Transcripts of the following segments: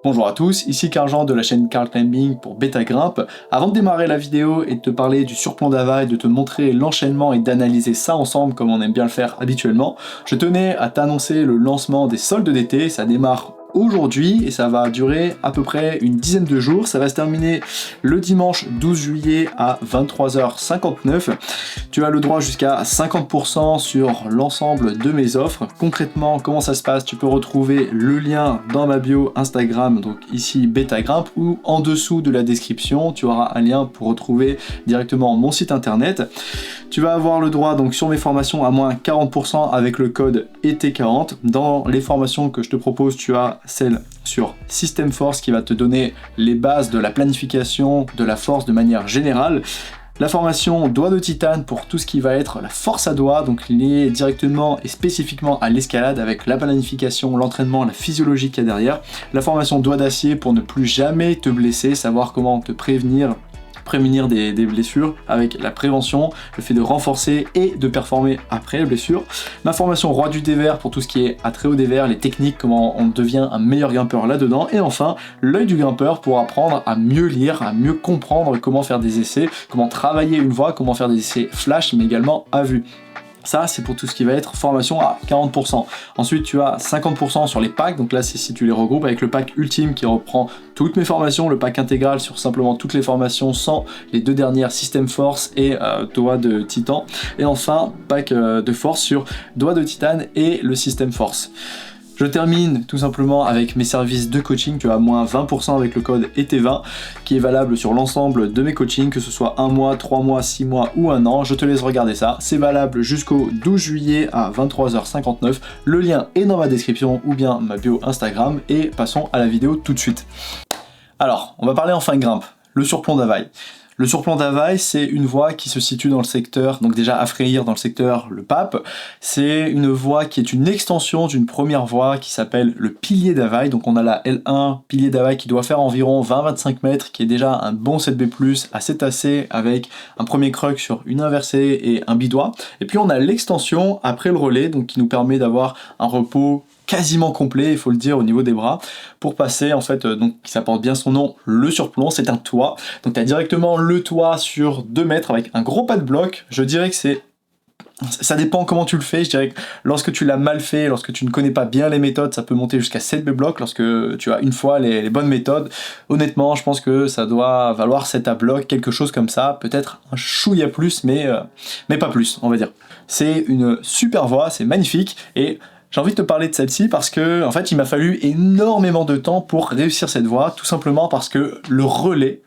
Bonjour à tous, ici Karl-Jean de la chaîne Karl Climbing pour Beta Grimpe. Avant de démarrer la vidéo et de te parler du surplomb d'Havaï, de te montrer l'enchaînement et d'analyser ça ensemble comme on aime bien le faire habituellement, je tenais à t'annoncer le lancement des soldes d'été. Ça démarre aujourd'hui et ça va durer à peu près une dizaine de jours. Ça va se terminer le dimanche 12 juillet à 23h59. Tu as le droit jusqu'à 50% sur l'ensemble de mes offres. Concrètement, comment ça se passe? Tu peux retrouver le lien dans ma bio Instagram, donc ici Beta Grimpe, ou en dessous de la description, tu auras un lien pour retrouver directement mon site internet. Tu vas avoir le droit donc sur mes formations à moins 40% avec le code ET40. Dans les formations que je te propose, tu as celle sur System Force qui va te donner les bases de la planification de la force de manière générale. La formation doigt de titane pour tout ce qui va être la force à doigt, donc lié directement et spécifiquement à l'escalade avec la planification, l'entraînement, la physiologie qu'il y a derrière. La formation doigt d'acier pour ne plus jamais te blesser, savoir comment te prémunir des blessures avec la prévention, le fait de renforcer et de performer après les blessures. Ma formation roi du dévers pour tout ce qui est à très haut dévers, les techniques, comment on devient un meilleur grimpeur là-dedans. Et enfin, l'œil du grimpeur pour apprendre à mieux lire, à mieux comprendre comment faire des essais, comment travailler une voie, comment faire des essais flash, mais également à vue. Ça, c'est pour tout ce qui va être formation à 40%. Ensuite, tu as 50% sur les packs. Donc là, c'est si tu les regroupes avec le pack ultime qui reprend toutes mes formations, le pack intégral sur simplement toutes les formations sans les deux dernières System Force et doigt de titan. Et enfin, pack de force sur doigt de titane et le System Force. Je termine tout simplement avec mes services de coaching. Tu as moins 20% avec le code ET20 qui est valable sur l'ensemble de mes coachings, que ce soit 1 mois, 3 mois, 6 mois ou 1 an. Je te laisse regarder ça. C'est valable jusqu'au 12 juillet à 23h59. Le lien est dans ma description ou bien ma bio Instagram. Et passons à la vidéo tout de suite. Alors, on va parler enfin grimpe, le surplomb d'Havaï. Le surplomb d'Havaï, c'est une voie qui se situe dans le secteur, donc déjà à Freyr dans le secteur Le Pape. C'est une voie qui est une extension d'une première voie qui s'appelle le pilier d'Havaï. Donc on a la L1 pilier d'Havaï qui doit faire environ 20-25 mètres, qui est déjà un bon 7B+, assez tassé avec un premier crux sur une inversée et un bidois. Et puis on a l'extension après le relais, donc qui nous permet d'avoir un repos quasiment complet, il faut le dire, au niveau des bras, pour passer, en fait, donc ça porte bien son nom, le surplomb, c'est un toit. Donc tu as directement le toit sur 2 mètres avec un gros pas de bloc. Je dirais que ça dépend comment tu le fais. Je dirais que lorsque tu l'as mal fait, lorsque tu ne connais pas bien les méthodes, ça peut monter jusqu'à 7 B blocs. Lorsque tu as une fois les bonnes méthodes, honnêtement, je pense que ça doit valoir 7 à bloc, quelque chose comme ça, peut-être un chouïa plus, mais pas plus, on va dire. C'est une super voie, c'est magnifique, et j'ai envie de te parler de celle-ci parce que, en fait, il m'a fallu énormément de temps pour réussir cette voie, tout simplement parce que le relais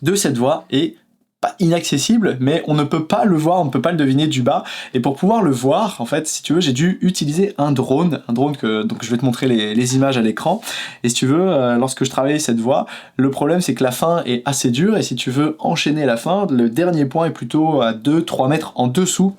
de cette voie est pas inaccessible, mais on ne peut pas le voir, on ne peut pas le deviner du bas. Et pour pouvoir le voir, en fait, si tu veux, j'ai dû utiliser un drone que, donc je vais te montrer les images à l'écran. Et si tu veux, lorsque je travaillais cette voie, le problème c'est que la fin est assez dure, et si tu veux enchaîner la fin, le dernier point est plutôt à 2-3 mètres en dessous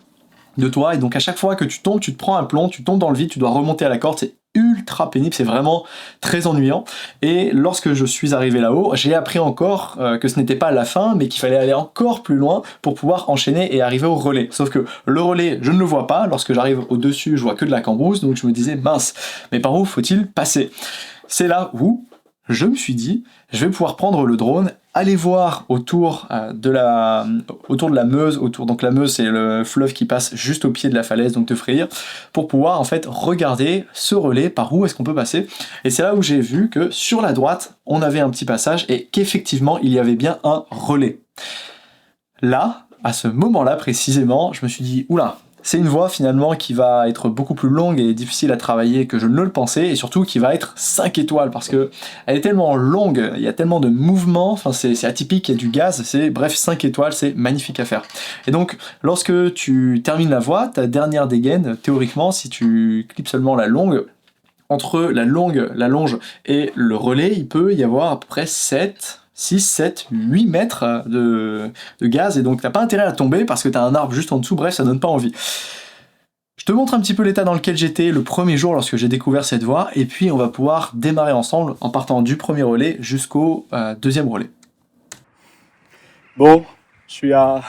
de toi, et donc à chaque fois que tu tombes, tu te prends un plomb, tu tombes dans le vide, tu dois remonter à la corde, c'est ultra pénible, c'est vraiment très ennuyant. Et lorsque je suis arrivé là-haut, j'ai appris encore que ce n'était pas la fin, mais qu'il fallait aller encore plus loin pour pouvoir enchaîner et arriver au relais. Sauf que le relais, je ne le vois pas, lorsque j'arrive au-dessus, je vois que de la cambrousse, donc je me disais, mince, mais par où faut-il passer? C'est là où je me suis dit, je vais pouvoir prendre le drone, aller voir autour de la Meuse, donc la Meuse c'est le fleuve qui passe juste au pied de la falaise, donc de Freyr, pour pouvoir en fait regarder ce relais, par où est-ce qu'on peut passer. Et c'est là où j'ai vu que sur la droite, on avait un petit passage et qu'effectivement il y avait bien un relais. Là, à ce moment-là précisément, je me suis dit, oula, c'est une voie finalement qui va être beaucoup plus longue et difficile à travailler que je ne le pensais, et surtout qui va être 5 étoiles parce que elle est tellement longue, il y a tellement de mouvements, enfin c'est atypique, il y a du gaz, bref 5 étoiles, c'est magnifique à faire. Et donc lorsque tu termines la voie, ta dernière dégaine, théoriquement si tu clips seulement la longue, entre la longe et le relais, il peut y avoir à peu près 6, 7, 8 mètres de gaz, et donc t'as pas intérêt à tomber parce que t'as un arbre juste en dessous, bref, ça donne pas envie. Je te montre un petit peu l'état dans lequel j'étais le premier jour lorsque j'ai découvert cette voie, et puis on va pouvoir démarrer ensemble en partant du premier relais jusqu'au deuxième relais. Bon, je suis à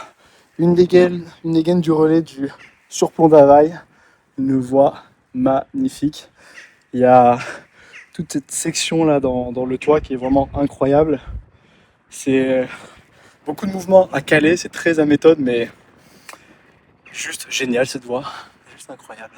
une dégaine du relais du surplomb d'Havaï, une voie magnifique. Il y a toute cette section là dans le toit qui est vraiment incroyable. C'est beaucoup de mouvements à caler, c'est très à méthode, mais juste génial cette voie, juste incroyable.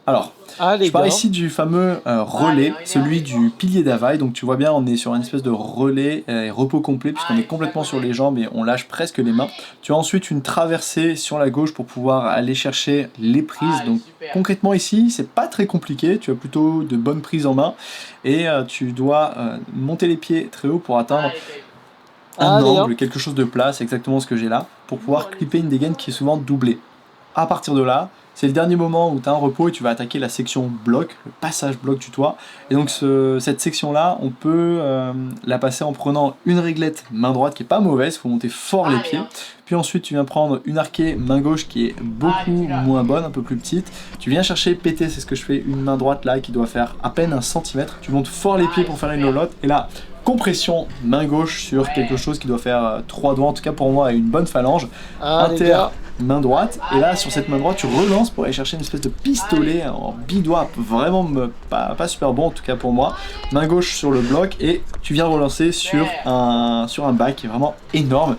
Alors, Ah je les pars gars, ici du fameux relais, celui du pilier d'Havaï. Donc tu vois bien, on est sur une espèce de relais repos complet puisqu'on est complètement sur les jambes et on lâche presque les mains. Tu as ensuite une traversée sur la gauche pour pouvoir aller chercher les prises. Donc concrètement ici, c'est pas très compliqué. Tu as plutôt de bonnes prises en main et tu dois monter les pieds très haut pour atteindre un les gars. angle, quelque chose de plat, c'est exactement ce que j'ai là, pour pouvoir clipper une dégaine qui est souvent doublée. À partir de là, c'est le dernier moment où tu as un repos et tu vas attaquer la section bloc, le passage bloc du toit. Et donc cette section-là, on peut la passer en prenant une réglette main droite qui est pas mauvaise, il faut monter fort les pieds. Puis ensuite tu viens prendre une arquée main gauche qui est beaucoup moins bonne, un peu plus petite. Tu viens chercher péter, c'est ce que je fais, une main droite là qui doit faire à peine 1 centimètre. Tu montes fort les pieds pour faire une lolotte et là, compression main gauche sur quelque chose qui doit faire 3 doigts, en tout cas pour moi, et une bonne phalange. Les Inter, gars. main droite, et là sur cette main droite tu relances pour aller chercher une espèce de pistolet en bidois, vraiment pas super bon en tout cas pour moi. Main gauche sur le bloc et tu viens relancer sur un back qui est vraiment énorme.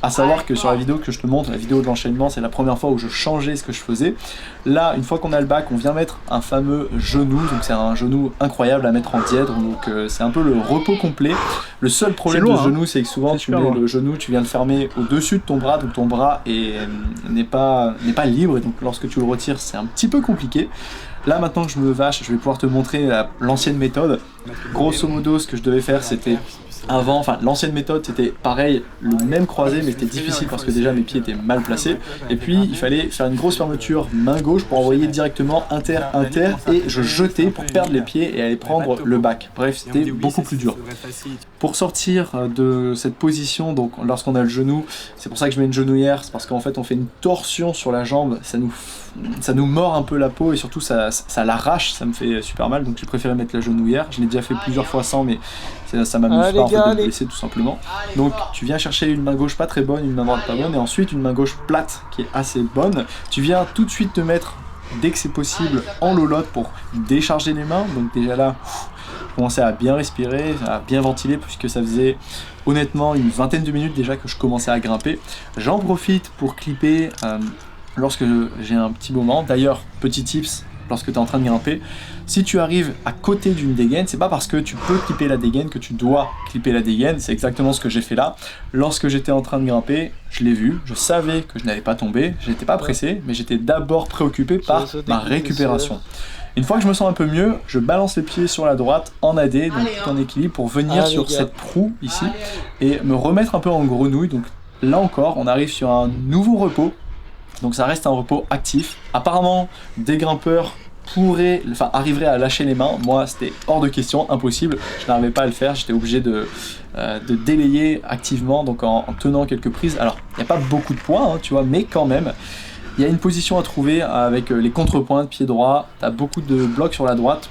À savoir que sur la vidéo que je te montre, la vidéo de l'enchaînement, c'est la première fois où je changeais ce que je faisais. Là, une fois qu'on a le back, on vient mettre un fameux genou, donc c'est un genou incroyable à mettre en dièdre, donc c'est un peu le repos complet. Le seul problème loin, de genou, c'est que souvent tu mets loin. le genou, tu viens le fermer au-dessus de ton bras, donc ton bras n'est pas libre, et donc lorsque tu le retires, c'est un petit peu compliqué. Là maintenant que je me vache, je vais pouvoir te montrer l'ancienne méthode. Grosso modo, ce que je devais faire, c'était avant, enfin l'ancienne méthode c'était pareil, le même croisé mais c'était difficile parce que déjà mes pieds étaient mal placés. Et puis il fallait faire une grosse fermeture main gauche pour envoyer directement inter et je jetais pour perdre les pieds et aller prendre le back. Bref, c'était beaucoup plus dur. Pour sortir de cette position, donc lorsqu'on a le genou, c'est pour ça que je mets une genouillère, c'est parce qu'en fait on fait une torsion sur la jambe, ça nous mord un peu la peau et surtout ça l'arrache, ça me fait super mal, donc j'ai préféré mettre la genouillère. Je l'ai déjà fait plusieurs fois sans, mais ça m'amuse pas en fait, de me blesser tout simplement. Donc tu viens chercher une main gauche pas très bonne, une main droite pas bonne, et ensuite une main gauche plate qui est assez bonne. Tu viens tout de suite te mettre, dès que c'est possible, en lolotte pour décharger les mains, donc déjà là, commencer à bien respirer, à bien ventiler, puisque ça faisait honnêtement une vingtaine de minutes déjà que je commençais à grimper. J'en profite pour clipper lorsque j'ai un petit moment. D'ailleurs, petit tips, lorsque tu es en train de grimper, si tu arrives à côté d'une dégaine, c'est pas parce que tu peux clipper la dégaine que tu dois clipper la dégaine, c'est exactement ce que j'ai fait là. Lorsque j'étais en train de grimper, je l'ai vu, je savais que je n'allais pas tomber, j'étais pas pressé, mais j'étais d'abord préoccupé par ma récupération. Une fois que je me sens un peu mieux, je balance les pieds sur la droite en AD, donc tout en équilibre, pour venir sur cette proue ici et me remettre un peu en grenouille. Donc là encore, on arrive sur un nouveau repos, donc ça reste un repos actif. Apparemment, des grimpeurs arriveraient à lâcher les mains. Moi, c'était hors de question, impossible. Je n'arrivais pas à le faire, j'étais obligé de délayer activement, donc en tenant quelques prises. Alors, il n'y a pas beaucoup de points, hein, tu vois, mais quand même. Il y a une position à trouver avec les contrepoints de pied droit, tu as beaucoup de blocs sur la droite.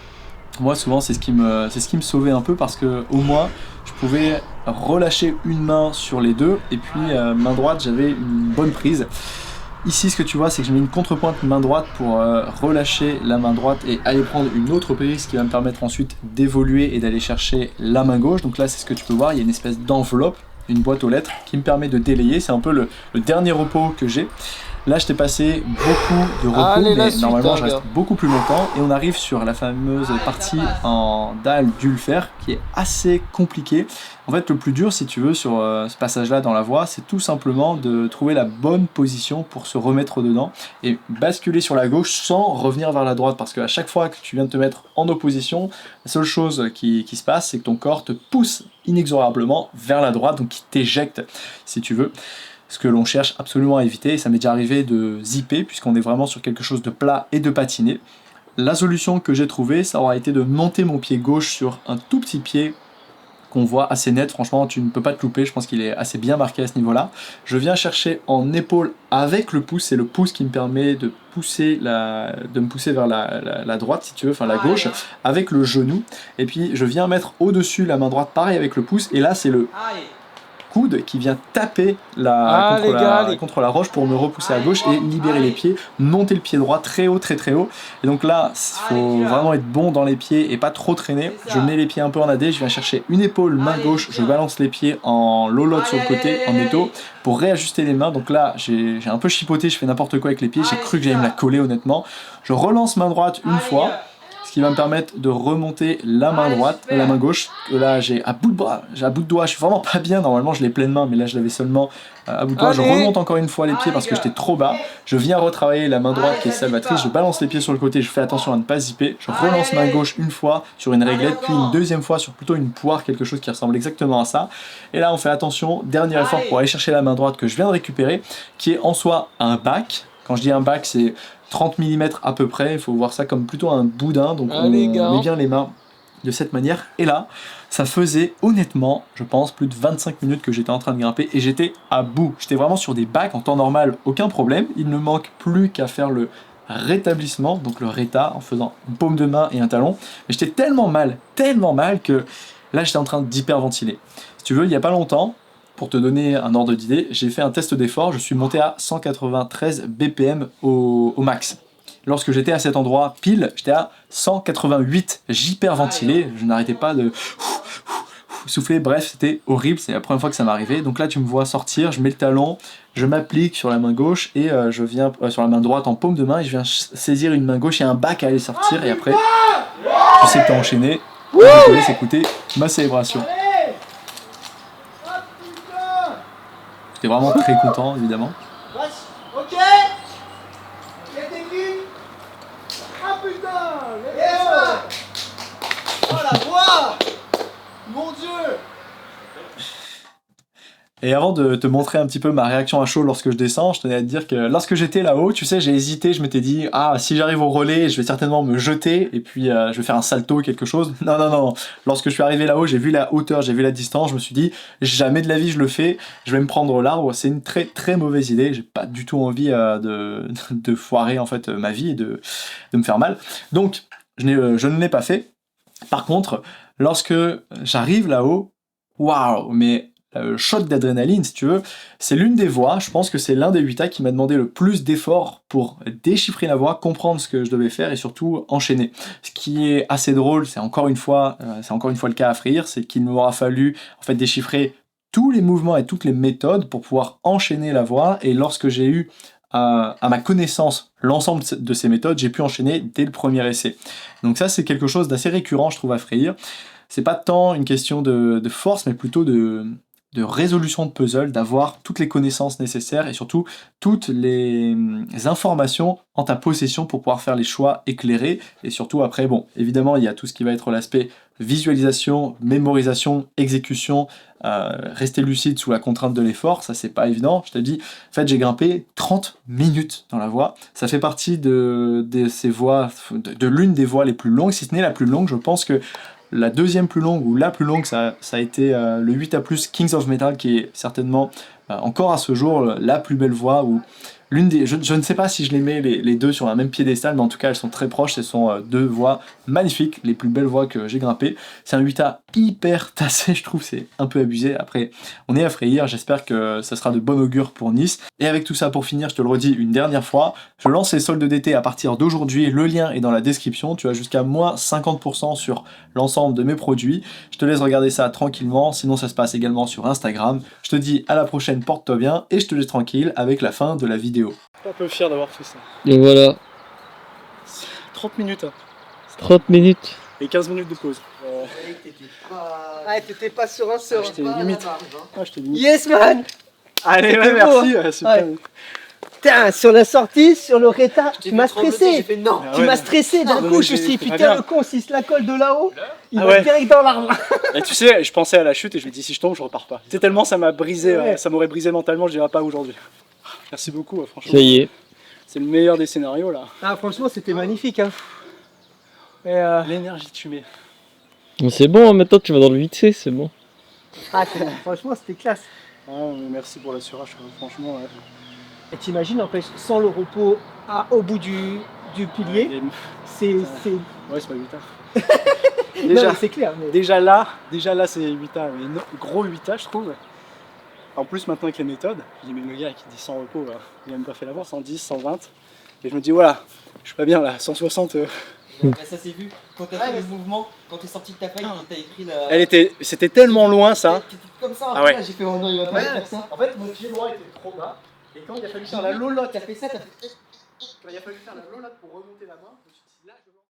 Moi souvent c'est ce qui me sauvait un peu parce que au moins je pouvais relâcher une main sur les deux et puis main droite j'avais une bonne prise. Ici ce que tu vois c'est que je mets une contrepointe main droite pour relâcher la main droite et aller prendre une autre prise qui va me permettre ensuite d'évoluer et d'aller chercher la main gauche. Donc là c'est ce que tu peux voir, il y a une espèce d'enveloppe, une boîte aux lettres qui me permet de délayer, c'est un peu le dernier repos que j'ai. Là, je t'ai passé beaucoup de repos, mais normalement, je reste beaucoup plus longtemps. Et on arrive sur la fameuse partie en dalle d'Ulfer, qui est assez compliquée. En fait, le plus dur, si tu veux, sur ce passage-là dans la voie, c'est tout simplement de trouver la bonne position pour se remettre dedans et basculer sur la gauche sans revenir vers la droite. Parce qu'à chaque fois que tu viens de te mettre en opposition, la seule chose qui se passe, c'est que ton corps te pousse inexorablement vers la droite, donc qui t'éjecte, si tu veux. Ce que l'on cherche absolument à éviter, et ça m'est déjà arrivé de zipper puisqu'on est vraiment sur quelque chose de plat et de patiné. La solution que j'ai trouvée, ça aura été de monter mon pied gauche sur un tout petit pied qu'on voit assez net, franchement tu ne peux pas te louper, je pense qu'il est assez bien marqué à ce niveau-là. Je viens chercher en épaule avec le pouce, c'est le pouce qui me permet de me pousser vers la droite si tu veux, enfin la gauche, avec le genou, et puis je viens mettre au-dessus la main droite pareil avec le pouce, et là c'est le coude qui vient taper contre la roche pour me repousser à gauche et libérer les pieds, monter le pied droit très haut, très haut. Et donc là, il faut vraiment être bon dans les pieds et pas trop traîner. Je mets les pieds un peu en AD, je viens chercher une épaule, main gauche, je balance les pieds en lolotte sur le côté, en étau, pour réajuster les mains. Donc là, j'ai un peu chipoté, je fais n'importe quoi avec les pieds, j'ai cru que j'allais me la coller honnêtement. Je relance main droite une fois, ce qui va me permettre de remonter la main droite, la main gauche. Là, j'ai à bout de bras, j'ai à bout de doigt, je suis vraiment pas bien. Normalement, je l'ai pleine main, mais là, je l'avais seulement à bout de doigt. Je remonte encore une fois les pieds parce que j'étais trop bas. Je viens retravailler la main droite qui est salvatrice. Je balance les pieds sur le côté, je fais attention à ne pas zipper. Je relance main gauche une fois sur une réglette, puis une deuxième fois sur plutôt une poire, quelque chose qui ressemble exactement à ça. Et là, on fait attention, dernier effort pour aller chercher la main droite que je viens de récupérer, qui est en soi un back. Quand je dis un back, c'est 30 mm à peu près, il faut voir ça comme plutôt un boudin, donc on met bien les mains de cette manière. Et là, ça faisait honnêtement, je pense, plus de 25 minutes que j'étais en train de grimper et j'étais à bout. J'étais vraiment sur des backs en temps normal, aucun problème. Il ne manque plus qu'à faire le rétablissement, donc le réta, en faisant une paume de main et un talon. Mais j'étais tellement mal que là, j'étais en train d'hyperventiler. Si tu veux, il n'y a pas longtemps, pour te donner un ordre d'idée, j'ai fait un test d'effort, je suis monté à 193 BPM au max. Lorsque j'étais à cet endroit pile, j'étais à 188, j'hyperventilais, je n'arrêtais pas de souffler, bref, c'était horrible, c'est la première fois que ça m'arrivait. Donc là, tu me vois sortir, je mets le talon, je m'applique sur la main gauche et je viens sur la main droite en paume de main et je viens saisir une main gauche et un back à aller sortir et après, tu sais que t'as enchaîné, je te laisse écouter ma célébration. J'étais vraiment très content, évidemment. Ok. Il y a des vues. Ah putain. Yes. Oh la voix. Mon Dieu. Et avant de te montrer un petit peu ma réaction à chaud lorsque je descends, je tenais à te dire que lorsque j'étais là-haut, tu sais, j'ai hésité, je m'étais dit, ah, si j'arrive au relais, je vais certainement me jeter, et puis je vais faire un salto, quelque chose. Non. Lorsque je suis arrivé là-haut, j'ai vu la hauteur, j'ai vu la distance, je me suis dit, jamais de la vie je le fais, je vais me prendre l'arbre, c'est une très très mauvaise idée, j'ai pas du tout envie de foirer en fait ma vie et de me faire mal. Donc, je ne l'ai pas fait. Par contre, lorsque j'arrive là-haut, waouh, mais shot d'adrénaline si tu veux, c'est l'une des voies, je pense que c'est l'un des 8A qui m'a demandé le plus d'efforts pour déchiffrer la voie, comprendre ce que je devais faire et surtout enchaîner. Ce qui est assez drôle, c'est encore une fois le cas à Freyr, c'est qu'il m'aura fallu en fait déchiffrer tous les mouvements et toutes les méthodes pour pouvoir enchaîner la voie, et lorsque j'ai eu à ma connaissance l'ensemble de ces méthodes, j'ai pu enchaîner dès le premier essai. Donc ça, c'est quelque chose d'assez récurrent, je trouve, à Freyr. C'est pas tant une question de force, mais plutôt de résolution de puzzle, d'avoir toutes les connaissances nécessaires et surtout toutes les informations en ta possession pour pouvoir faire les choix éclairés. Et surtout après, bon, évidemment, il y a tout ce qui va être l'aspect visualisation, mémorisation, exécution, rester lucide sous la contrainte de l'effort, ça c'est pas évident. Je te dis, en fait, j'ai grimpé 30 minutes dans la voie. Ça fait partie de ces voies, de l'une des voies les plus longues, si ce n'est la plus longue. Je pense que la deuxième plus longue, ou la plus longue, ça a été le 8A+, Kings of Metal, qui est certainement, encore à ce jour, la plus belle voie, où l'une des, je ne sais pas si je les mets les deux sur la même piédestal, mais en tout cas elles sont très proches, ce sont deux voies magnifiques, les plus belles voies que j'ai grimpées. C'est un 8A hyper tassé, je trouve, c'est un peu abusé. Après, on est à Freyr, j'espère que ça sera de bon augure pour Nice. Et avec tout ça, pour finir, je te le redis une dernière fois, je lance les soldes d'été à partir d'aujourd'hui, le lien est dans la description, tu as jusqu'à moins 50% sur l'ensemble de mes produits. Je te laisse regarder ça tranquillement, sinon ça se passe également sur Instagram. Je te dis à la prochaine, porte-toi bien, et je te laisse tranquille avec la fin de la vidéo. Je suis un peu fier d'avoir fait ça. Et voilà, 30 minutes, hein. 30 minutes. Et 15 minutes de pause. Ah, t'étais pas sur un seul. J'étais limite. Ah, j'étais limite. Yes man. Allez, C'était ouais, beau, merci. hein. Ouais, super. Ouais. Putain, sur la sortie, sur le réta, tu m'as J'ai stressé. fait non. Ah Tu ouais, m'as stressé d'un non, coup, mais je me suis dit, c'est pas putain, bien. le con, s'il se la colle de là-haut, il Ah va ouais. direct dans l'arbre. Et tu sais, je pensais à la chute et je me dis si je tombe, je repars pas. C'est tellement ça m'a brisé, Ouais. ça m'aurait brisé mentalement, je dirais pas aujourd'hui. Merci beaucoup, franchement. Ça y est. C'est le meilleur des scénarios là. Ah, franchement, c'était magnifique. Hein. Et L'énergie que tu mets. C'est bon, hein, maintenant tu vas dans le 8C, c'est bon. franchement, c'était classe. Ah, mais merci pour l'assurage, franchement. Ouais. Et t'imagines, en fait, sans le repos au bout du pilier, Et- c'est... Ouais, c'est pas 8 heures. Non, déjà, mais c'est clair. Mais... déjà là c'est 8A, mais gros 8A je trouve. En plus, maintenant avec les méthodes, je dis, mais le gars qui dit 100 repos, il a même pas fait l'avant, 110, 120. Et je me dis, voilà, je suis pas bien là, 160. Ça s'est vu quand t'as fait le mouvement, quand t'es sorti de ta faille, t'as écrit la. C'était tellement loin ça. T'étais comme ça, Ah ouais. là, j'ai fait oh non, il va pas faire ça. En fait, mon pied droit était trop bas. Et quand il a fallu faire la lolotte, T'as fait ça, t'as fait. quand il a fallu faire la lolotte pour remonter la main, je me suis